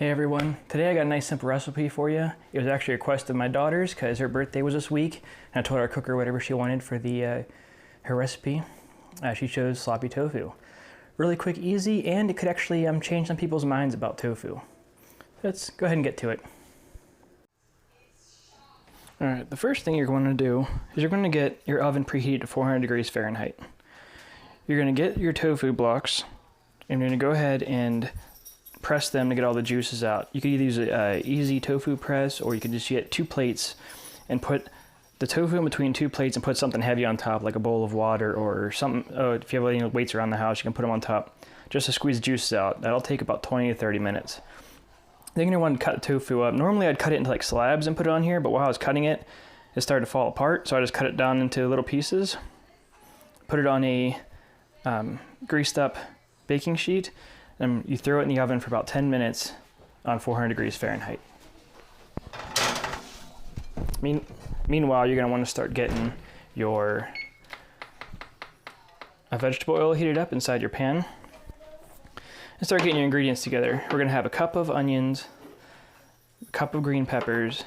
Hey everyone, today I got a nice simple recipe for you. It was actually a request of my daughter's because her birthday was this week, and I told her to cook her whatever she wanted for the her recipe. She chose sloppy tofu. Really quick, easy, and it could actually change some people's minds about tofu. Let's go ahead and get to it. Alright, the first thing you're going to do is you're going to get your oven preheated to 400 degrees Fahrenheit. You're going to get your tofu blocks, and you're going to go ahead and press them to get all the juices out. You could either use an easy tofu press, or you could just get 2 plates and put the tofu in between 2 plates and put something heavy on top, like a bowl of water or something. Oh, if you have any weights around the house, you can put them on top just to squeeze the juices out. That'll take about 20 to 30 minutes. Then you're going to want to cut the tofu up. Normally I'd cut it into like slabs and put it on here, but while I was cutting it, it started to fall apart, so I just cut it down into little pieces, put it on a greased up baking sheet, and you throw it in the oven for about 10 minutes on 400 degrees Fahrenheit. Meanwhile, you're going to want to start getting your vegetable oil heated up inside your pan and start getting your ingredients together. We're going to have a cup of onions, a cup of green peppers,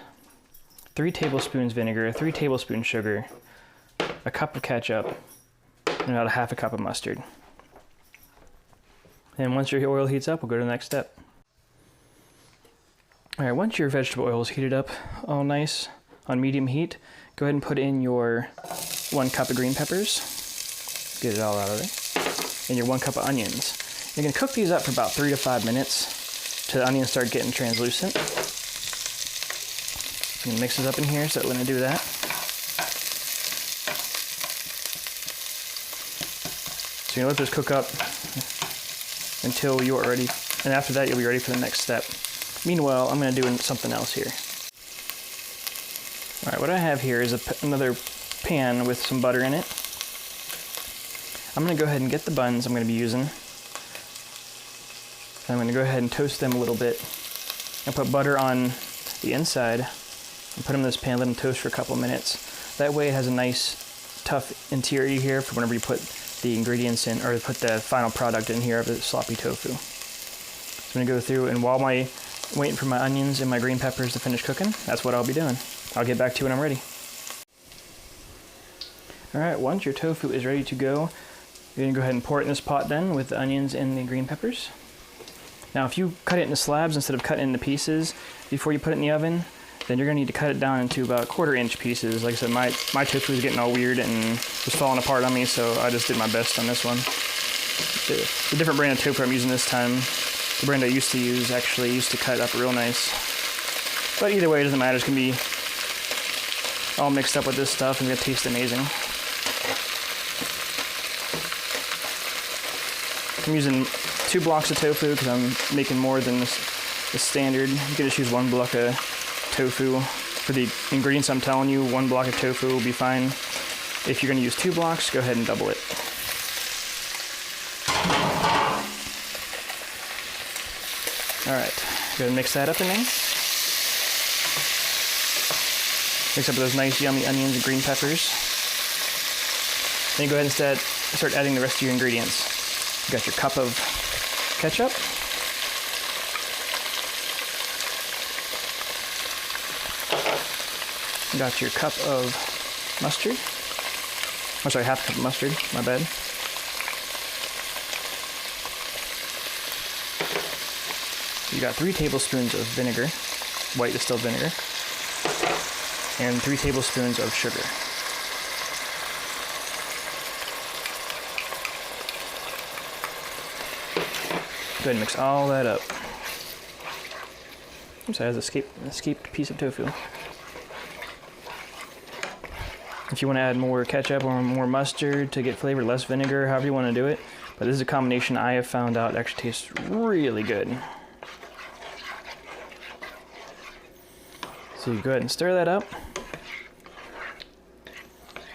3 tablespoons vinegar, 3 tablespoons sugar, a cup of ketchup, and about a half a cup of mustard. And once your oil heats up, we'll go to the next step. All right, once your vegetable oil is heated up all nice on medium heat, go ahead and put in your 1 cup of green peppers. Get it all out of there. And your 1 cup of onions. You're gonna cook these up for about 3 to 5 minutes till the onions start getting translucent. You can mix this up in here, so we're gonna do that. So you let this cook up until you're ready, and after that you'll be ready for the next step. Meanwhile, I'm going to do something else here. Alright, what I have here is another pan with some butter in it. I'm going to go ahead and get the buns I'm going to be using. I'm going to go ahead and toast them a little bit and put butter on the inside and put them in this pan, let them toast for a couple minutes. That way it has a nice tough interior here for whenever you put the ingredients in, or put the final product in here of the sloppy tofu. So I'm going to go through, and while I'm waiting for my onions and my green peppers to finish cooking, that's what I'll be doing. I'll get back to you when I'm ready. Alright, once your tofu is ready to go, you're going to go ahead and pour it in this pot then with the onions and the green peppers. Now if you cut it into slabs instead of cutting it into pieces before you put it in the oven, then you're going to need to cut it down into about 1/4 inch pieces. Like I said, my tofu was getting all weird and was falling apart on me, so I just did my best on this one. The different brand of tofu I'm using this time, the brand I used to use, actually used to cut up real nice. But either way, it doesn't matter. It's going to be all mixed up with this stuff and it's going to taste amazing. I'm using 2 blocks of tofu because I'm making more than the standard. You can just use 1 block of tofu. For the ingredients I'm telling you, 1 block of tofu will be fine. If you're going to use 2 blocks, go ahead and double it. Alright, go ahead and mix that up in there. Mix up those nice yummy onions and green peppers. Then you go ahead and start adding the rest of your ingredients. You got your cup of ketchup. Got your cup of mustard. Oh, sorry, half a cup of mustard, my bad. You got 3 tablespoons of vinegar, white distilled vinegar, and 3 tablespoons of sugar. Go ahead and mix all that up. Oops, I have an escaped piece of tofu. If you want to add more ketchup or more mustard to get flavor, less vinegar, however you want to do it. But this is a combination I have found out actually tastes really good. So you go ahead and stir that up.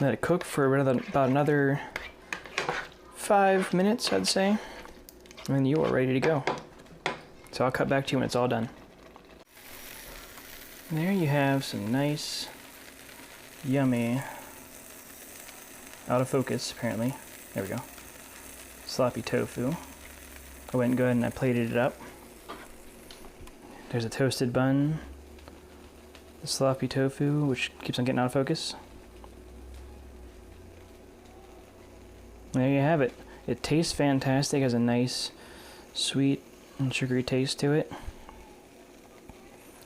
Let it cook for about another 5 minutes, I'd say. And you are ready to go. So I'll cut back to you when it's all done. And there you have some nice, yummy, out of focus apparently, there we go, sloppy tofu. I went and go ahead and I plated it up. There's a toasted bun. The sloppy tofu, which keeps on getting out of focus. There you have it. It tastes fantastic, has a nice sweet and sugary taste to it.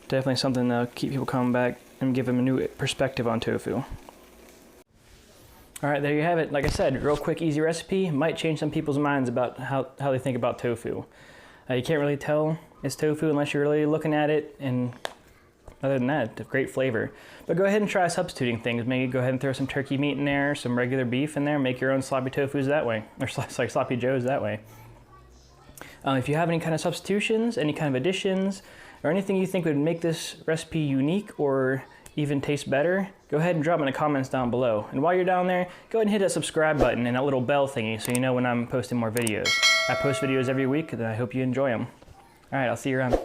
Definitely something that'll keep people coming back and give them a new perspective on tofu. Alright, there you have it. Like I said, real quick, easy recipe. Might change some people's minds about how they think about tofu. You can't really tell it's tofu unless you're really looking at it, and other than that, it's a great flavor. But go ahead and try substituting things. Maybe go ahead and throw some turkey meat in there, some regular beef in there, make your own sloppy tofus that way, or like sloppy joes that way. If you have any kind of substitutions, any kind of additions, or anything you think would make this recipe unique or even taste better, go ahead and drop them in the comments down below. And while you're down there, go ahead and hit that subscribe button and that little bell thingy so you know when I'm posting more videos. I post videos every week and I hope you enjoy them. Alright, I'll see you around.